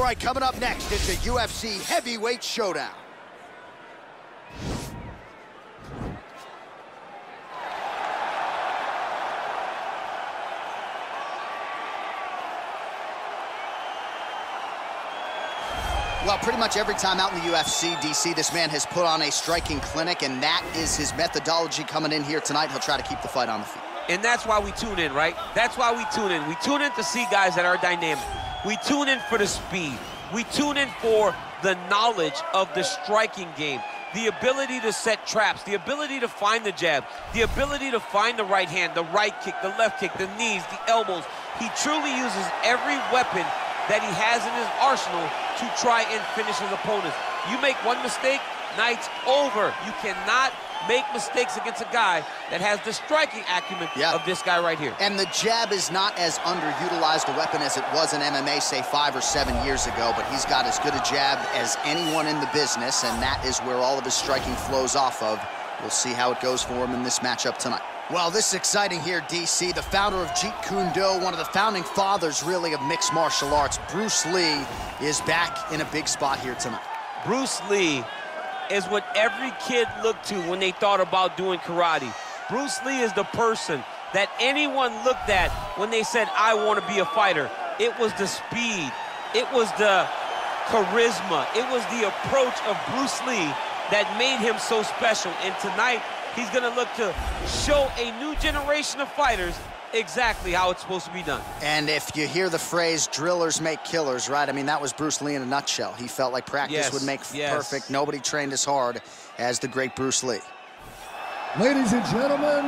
right, coming up next, it's a UFC heavyweight showdown. Well, pretty much every time out in the UFC, DC, this man has put on a striking clinic, and that is his methodology coming in here tonight. He'll try to keep the fight on the feet. And that's why we tune in, right? That's why we tune in. We tune in to see guys that are dynamic. We tune in for the speed. We tune in for the knowledge of the striking game, the ability to set traps, the ability to find the jab, the ability to find the right hand, the right kick, the left kick, the knees, the elbows. He truly uses every weapon that he has in his arsenal to try and finish his opponents. You make one mistake, night's over. You cannot make mistakes against a guy that has the striking acumen of this guy right here. And the jab is not as underutilized a weapon as it was in MMA, say 5 or 7 years ago, but he's got as good a jab as anyone in the business, and that is where all of his striking flows off of. We'll see how it goes for him in this matchup tonight. Well, this is exciting here, DC. The founder of Jeet Kune Do, one of the founding fathers, really, of mixed martial arts, Bruce Lee, is back in a big spot here tonight. Bruce Lee is what every kid looked to when they thought about doing karate. Bruce Lee is the person that anyone looked at when they said, I want to be a fighter. It was the speed. It was the charisma. It was the approach of Bruce Lee that made him so special. And tonight, he's going to look to show a new generation of fighters exactly how it's supposed to be done. And if you hear the phrase, drillers make killers, right? I mean, that was Bruce Lee in a nutshell. He felt like practice would make perfect. Nobody trained as hard as the great Bruce Lee. Ladies and gentlemen,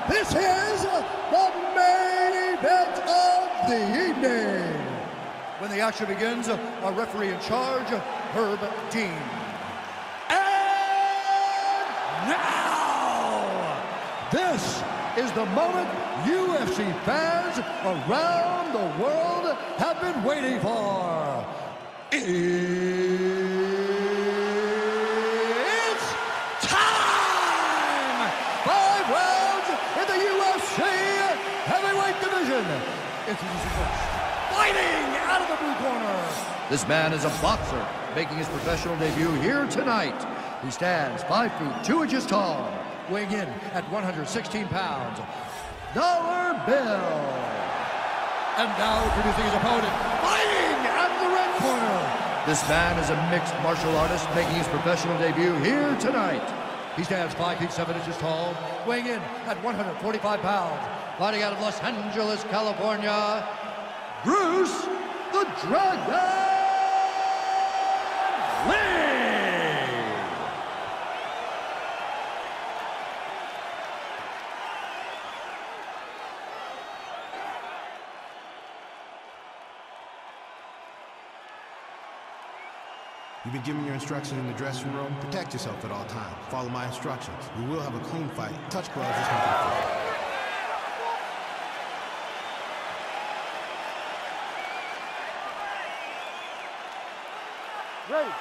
this is the main event of the evening. When the action begins, our referee in charge, Herb Dean. And now, this is the moment UFC fans around the world have been waiting for. It's time! 5 rounds in the UFC heavyweight division. Introducing first, fighting out of the blue corner. This man is a boxer making his professional debut here tonight. He stands 5 feet 2 inches tall, weighing in at 116 pounds. Dollar Bill. And now introducing his opponent, fighting out of the red corner. This man is a mixed martial artist making his professional debut here tonight. He stands 5 feet 7 inches tall, weighing in at 145 pounds. Fighting out of Los Angeles, California, Bruce the Dragon Lee. You've been given your instructions in the dressing room. Protect yourself at all times. Follow my instructions. We will have a clean fight. Touch gloves is nothing for you. Ready.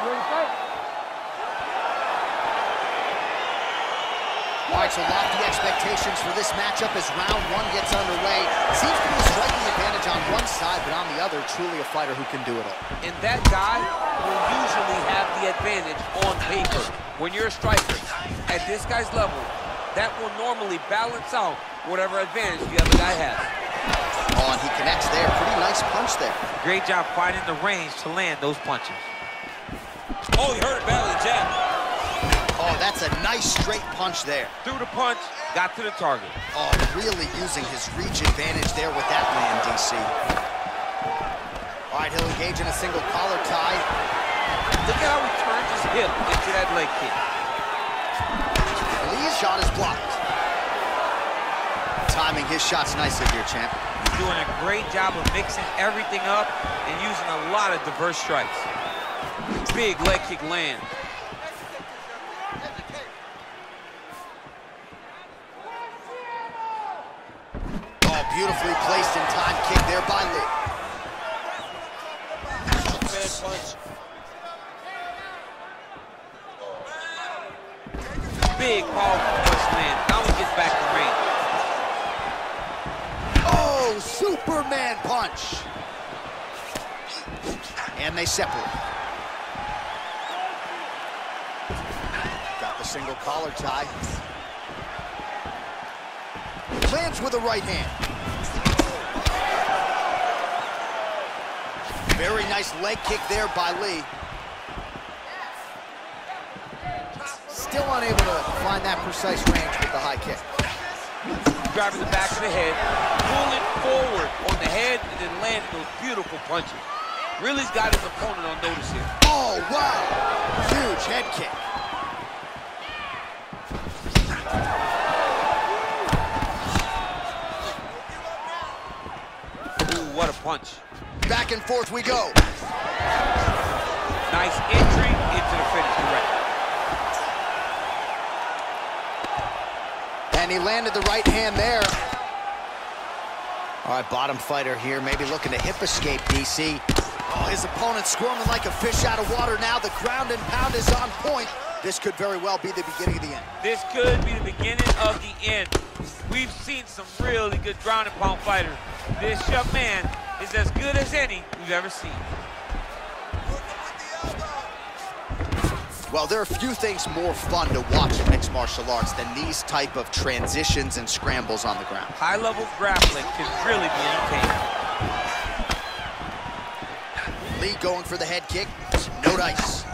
Ready to fight? All right, so lofty expectations for this matchup as round 1 gets underway. Seems to be a striking advantage on one side, but on the other, truly a fighter who can do it all. And that guy will usually have the advantage on paper. When you're a striker, at this guy's level, that will normally balance out whatever advantage the other guy has. Oh, and he connects there. Pretty nice punch there. Great job finding the range to land those punches. Oh, he hurt it badly, jab. Oh, that's a nice straight punch there. Threw the punch, got to the target. Oh, really using his reach advantage there with that land, DC. All right, he'll engage in a single collar tie. Look at how he turns his hip into that leg kick. Lee's shot is blocked. Timing his shots nicely here, champ. He's doing a great job of mixing everything up and using a lot of diverse strikes. Big leg kick land. Oh, beautifully placed in time kick there by Lee. Bad punch. Big powerful punch land. Now he gets back to range. Oh, super Superman punch. And they separate. Got the single collar tie. Lands with a right hand. Very nice leg kick there by Lee. Still unable to find that precise range with the high kick. Grabbing the back of the head, pulling forward on the head, and then landing those beautiful punches. Really's got his opponent on notice here. Oh, wow! Huge head kick. Ooh, what a punch. Back and forth we go. Nice entry into the finish, correct. And he landed the right hand there. All right, bottom fighter here, maybe looking to hip escape, DC. Oh, his opponent squirming like a fish out of water now. The ground and pound is on point. This could very well be the beginning of the end. This could be the beginning of the end. We've seen some really good ground and pound fighters. This young man is as good as any we've ever seen. Well, there are few things more fun to watch in mixed martial arts than these type of transitions and scrambles on the ground. High-level grappling can really be entertaining. Lee going for the head kick. No dice.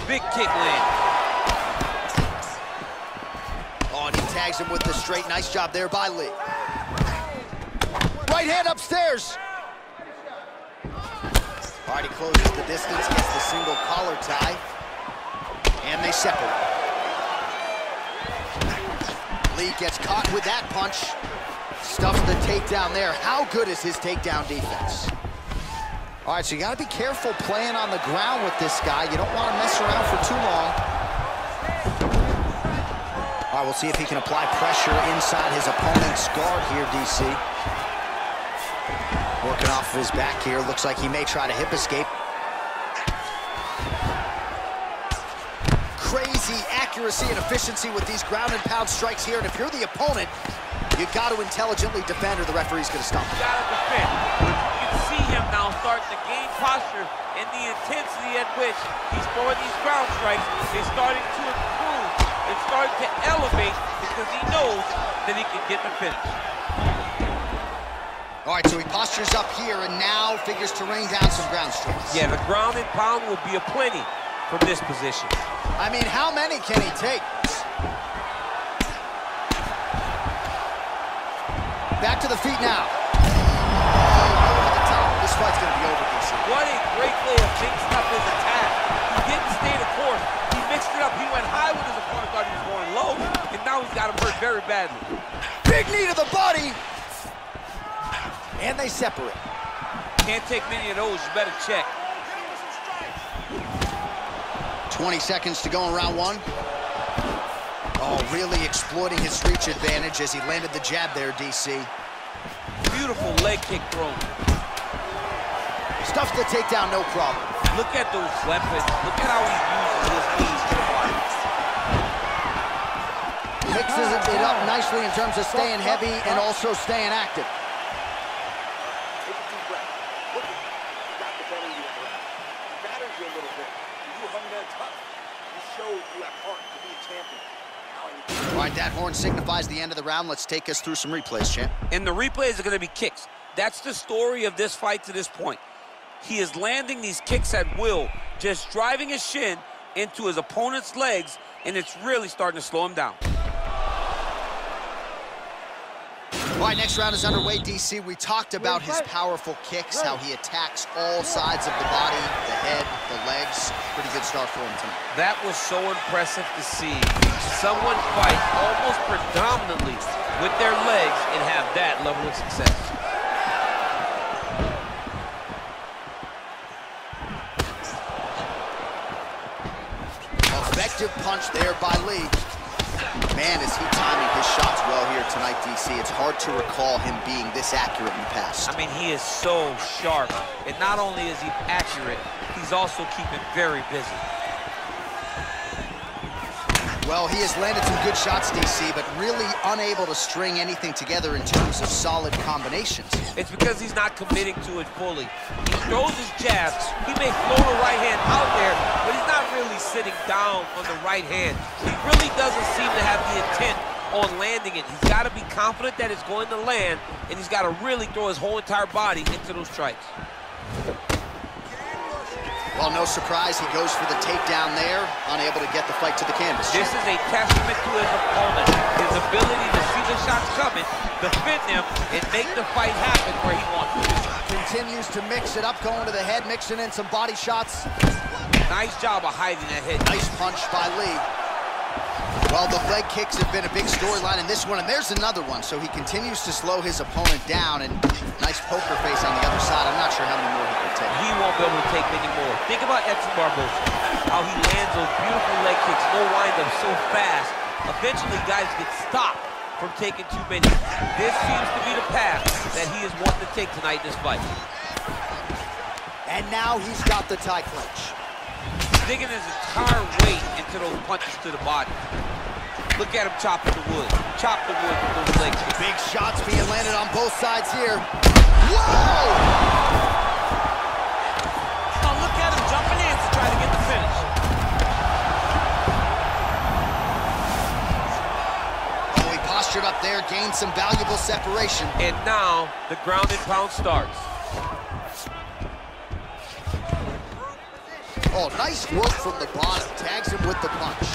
Big kick land. Oh, and he tags him with the straight. Nice job there by Lee. Right hand upstairs. All right, he closes the distance, gets the single collar tie. And they separate. Lee gets caught with that punch. Stuffs the takedown there. How good is his takedown defense? All right, so you got to be careful playing on the ground with this guy. You don't want to mess around for too long. All right, we'll see if he can apply pressure inside his opponent's guard here, DC. Working off of his back here. Looks like he may try to hip escape. Crazy accuracy and efficiency with these ground and pound strikes here. And if you're the opponent, you got to intelligently defend or the referee's going to stop. You got to defend. You can see him now starting to gain posture, and the intensity at which he's throwing these ground strikes is starting to improve. It's starting to elevate because he knows that he can get the finish. All right, so he postures up here and now figures to rain down some ground strikes. Yeah, the ground and pound will be aplenty from this position. I mean, how many can he take? Back to the feet now. Over the top. This fight's going to be over, DC. What a great way of mixing up his attack. He didn't stay the course. He mixed it up. He went high when his opponent thought he was going low, and now he's got him hurt very badly. Big knee to the body. And they separate. Can't take many of those. You better check. 20 seconds to go in round one. Oh, really exploiting his reach advantage as he landed the jab there, DC. Beautiful leg kick thrown. Stuffs the takedown, no problem. Look at those weapons. Look at how he uses his knees to the body. Mixes it up nicely in terms of staying heavy and also staying active. Take a deep breath. Look at you. You got the better of you around. He batters you a little bit. You hung there tough. You showed you have heart to be a champion. All right, that horn signifies the end of the round. Let's take us through some replays, champ. And the replays are going to be kicks. That's the story of this fight to this point. He is landing these kicks at will, just driving his shin into his opponent's legs, and it's really starting to slow him down. All right, next round is underway, DC. We talked about his powerful kicks, how he attacks all sides of the body, the head, the legs. Pretty good start for him tonight. That was so impressive to see. Someone fight almost predominantly with their legs and have that level of success. Effective punch there by Lee. Man, is he timing his shots well here tonight, DC. It's hard to recall him being this accurate in the past. I mean, he is so sharp. And not only is he accurate, he's also keeping very busy. Well, he has landed some good shots, DC, but really unable to string anything together in terms of solid combinations. It's because he's not committing to it fully. He throws his jabs. He may float a right hand out there, but he's not really sitting down on the right hand. He really doesn't seem to have the intent on landing it. He's got to be confident that it's going to land, and he's got to really throw his whole entire body into those strikes. Well, no surprise, he goes for the takedown there, unable to get the fight to the canvas. This is a testament to his opponent, his ability to see the shots coming, defend them, and make the fight happen where he wants it. Continues to mix it up, going to the head, mixing in some body shots. Nice job of hiding that head. Nice punch by Lee. Well, the leg kicks have been a big storyline in this one, and there's another one. So he continues to slow his opponent down, and nice poker face on the other side. I'm not sure how many more he can take. He won't be able to take many more. Think about Edson Barboza, how he lands those beautiful leg kicks, no wind-up so fast. Eventually, guys get stopped from taking too many. This seems to be the path that he is wanting to take tonight in this fight. And now he's got the tie clinch. Digging his entire weight into those punches to the body. Look at him chopping the wood. Chop the wood with those legs. Big shots being landed on both sides here. Whoa! Oh, look at him jumping in to try to get the finish. Oh, he postured up there, gained some valuable separation. And now the ground and pound starts. Oh, nice work from the bottom. Tags him with the punch.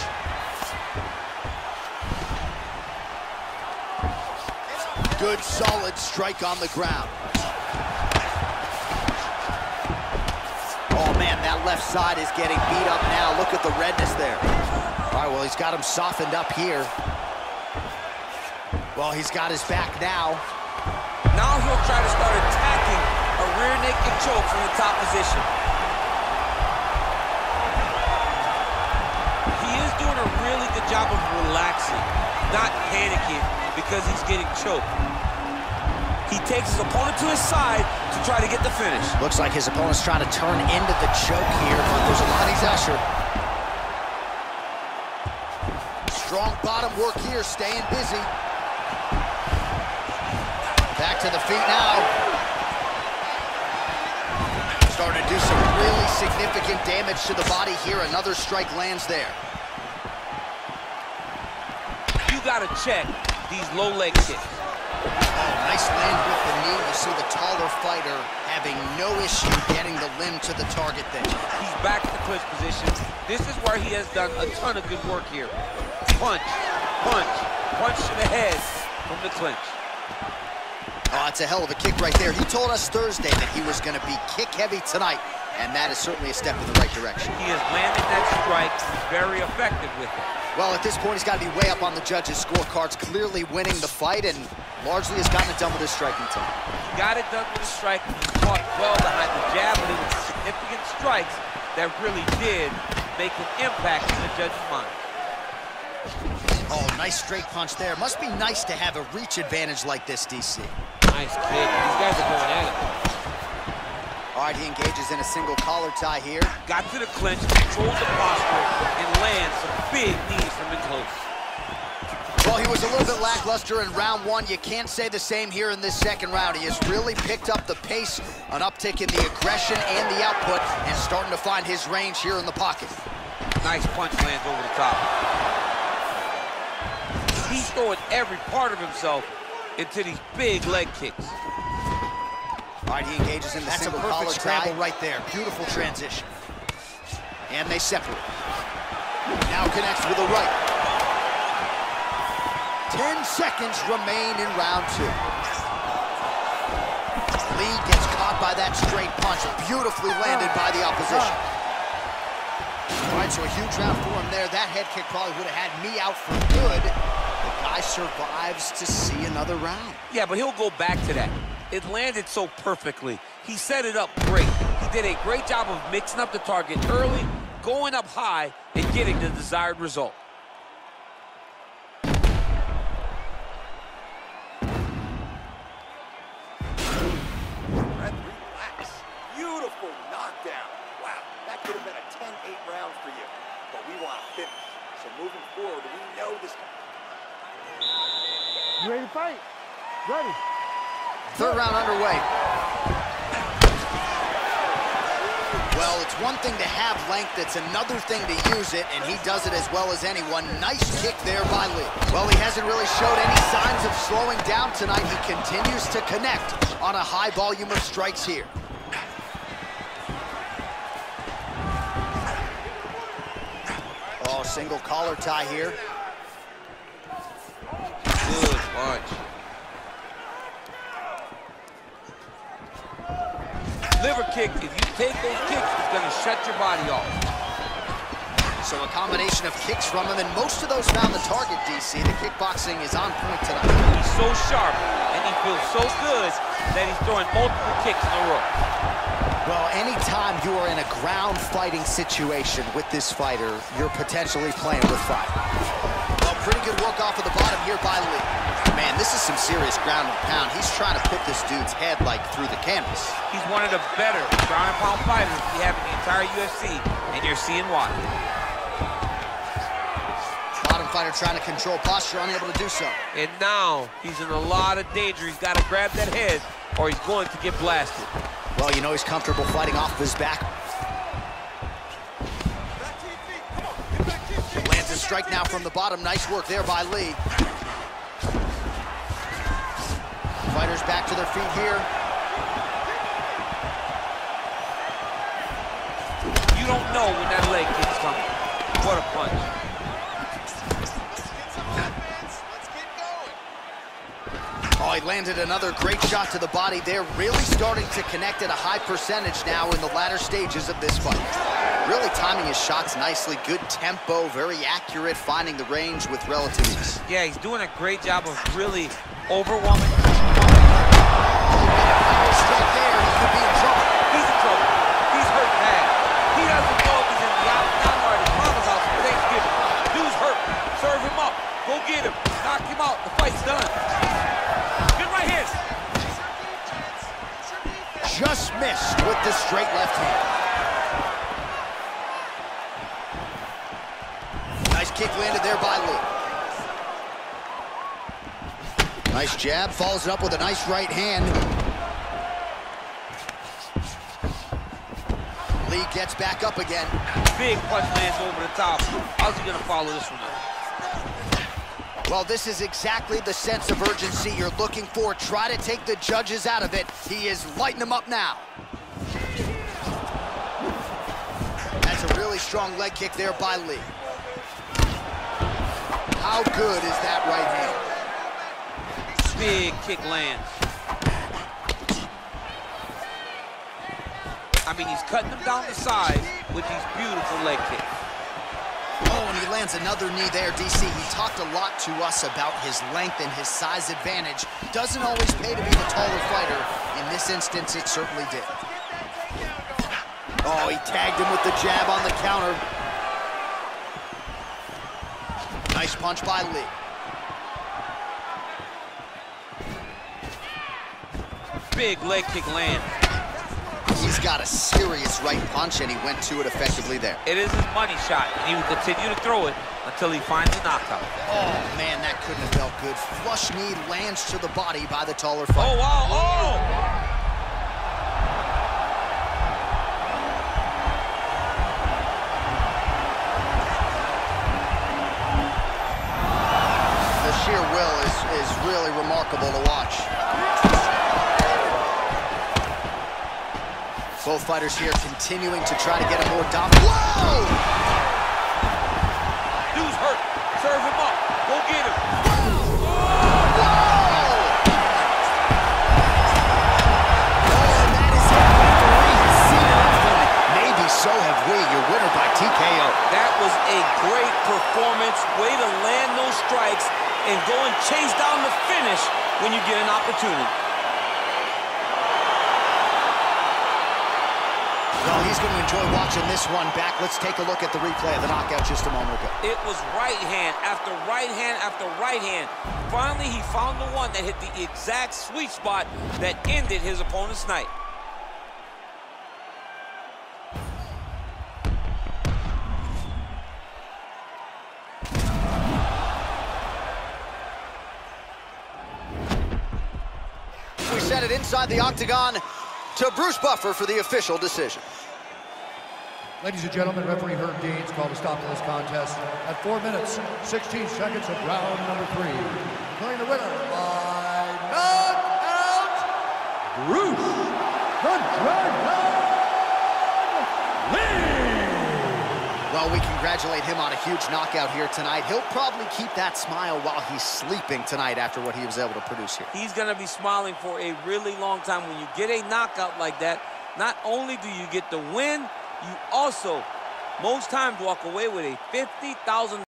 Good, solid strike on the ground. Oh, man, that left side is getting beat up now. Look at the redness there. All right, well, he's got him softened up here. Well, he's got his back now. Now he'll try to start attacking a rear naked choke from the top position. He is doing a really good job of relaxing, not panicking because he's getting choked. He takes his opponent to his side to try to get the finish. Looks like his opponent's trying to turn into the choke here, but there's a lot of pressure. Strong bottom work here, staying busy. Back to the feet now. Starting to do some really significant damage to the body here. Another strike lands there. You gotta check these low leg kicks. Oh, nice land with the knee. You see the taller fighter having no issue getting the limb to the target there. He's back to the clinch position. This is where he has done a ton of good work here. Punch, punch, punch to the head from the clinch. Oh, that's a hell of a kick right there. He told us Thursday that he was going to be kick-heavy tonight, and that is certainly a step in the right direction. He has landed that strike. He's very effective with it. Well, at this point, he's got to be way up on the judges' scorecards, clearly winning the fight, and largely has gotten it done with his striking tonight. He got it done with his strike. He fought well behind the jab, but it was significant strikes that really did make an impact in the judge's mind. Oh, nice straight punch there. Must be nice to have a reach advantage like this, DC. Nice kick. These guys are going at it. All right, he engages in a single collar tie here. Got to the clinch, controls the posture, and lands some big knees from in close. Well, he was a little bit lackluster in round one. You can't say the same here in this second round. He has really picked up the pace, an uptick in the aggression and the output, and starting to find his range here in the pocket. Nice punch lands over the top. He's throwing every part of himself into these big leg kicks. All right, he engages in the single collar scramble right there. Beautiful transition. And they separate. Now connects with a right. 10 seconds remain in round two. Lee gets caught by that straight punch. Beautifully landed by the opposition. All right, so a huge round for him there. That head kick probably would have had me out for good. The guy survives to see another round. Yeah, but he'll go back to that. It landed so perfectly. He set it up great. He did a great job of mixing up the target early, going up high, and getting the desired result. Relax. Beautiful knockdown. Wow, that could have been a 10-8 round for you. but we want to finish. So moving forward, we know this. You ready to fight? Ready. Third round underway. Well, it's one thing to have length, it's another thing to use it, and he does it as well as anyone. Nice kick there by Lee. Well, he hasn't really showed any signs of slowing down tonight. He continues to connect on a high volume of strikes here. Oh, single collar tie here. Good punch. Liver kick, if you take those kicks, it's gonna shut your body off. So a combination of kicks from him, and most of those found the target, DC. The kickboxing is on point tonight. He's so sharp, and he feels so good that he's throwing multiple kicks in a row. Well, anytime you are in a ground fighting situation with this fighter, you're potentially playing with fire. Well, pretty good work off of the bottom here by Lee. Man, this is some serious ground and pound. He's trying to put this dude's head, like, through the canvas. He's one of the better ground and pound fighters we have in the entire UFC, and you're seeing why. Bottom fighter trying to control posture, unable to do so. And now, he's in a lot of danger. He's got to grab that head, or he's going to get blasted. Well, you know he's comfortable fighting off of his back. Lands a strike now from the bottom. Nice work there by Lee. Fighters back to their feet here. You don't know when that leg kick's coming. What a punch. Oh, he landed another great shot to the body. They're really starting to connect at a high percentage now in the latter stages of this fight. Really timing his shots nicely. Good tempo, very accurate, finding the range with relative ease. Yeah, he's doing a great job of really overwhelming. Straight there, he could be in trouble. He's in trouble. He's hurt bad. He doesn't know if he's in the out or his mama's house for Thanksgiving. Dude's hurt. Serve him up. Go get him. Knock him out. The fight's done. Good right hand. Just missed with the straight left hand. Nice kick landed there by Lee. Nice jab, follows it up with a nice right hand. Lee gets back up again. Big punch lands over the top. How's he gonna follow this one up? Well, this is exactly the sense of urgency you're looking for. Try to take the judges out of it. He is lighting them up now. That's a really strong leg kick there by Lee. How good is that right hand? Big kick lands. I mean, he's cutting them down the side with these beautiful leg kicks. Oh, and he lands another knee there, DC. He talked a lot to us about his length and his size advantage. Doesn't always pay to be the taller fighter. In this instance, it certainly did. Oh, he tagged him with the jab on the counter. Nice punch by Lee. Big leg kick land. He's got a serious right punch, and he went to it effectively there. It is his money shot, and he will continue to throw it until he finds a knockout. Oh, man, that couldn't have felt good. Flush knee lands to the body by the taller fighter. Oh, wow, oh! The sheer will is really remarkable to watch. Both fighters here continuing to try to get a more dominant. Whoa! Dude's hurt. Serve him up. Go get him. Whoa! Oh, that is it. Referee has seen enough, and maybe so have we. Your winner by TKO. That was a great performance. Way to land those strikes and go and chase down the finish when you get an opportunity. Well, he's going to enjoy watching this one back. Let's take a look at the replay of the knockout just a moment ago. It was right hand after right hand after right hand. Finally, he found the one that hit the exact sweet spot that ended his opponent's night. it inside the octagon to Bruce Buffer for the official decision. Ladies and gentlemen, referee Herb Dean's called a stop to this contest at 4 minutes, 16 seconds of round number 3. Declaring the winner by knockout, Bruce the Dragon Lee! Well, we congratulate him on a huge knockout here tonight. He'll probably keep that smile while he's sleeping tonight after what he was able to produce here. He's going to be smiling for a really long time. When you get a knockout like that, not only do you get the win, you also, most times, walk away with a $50,000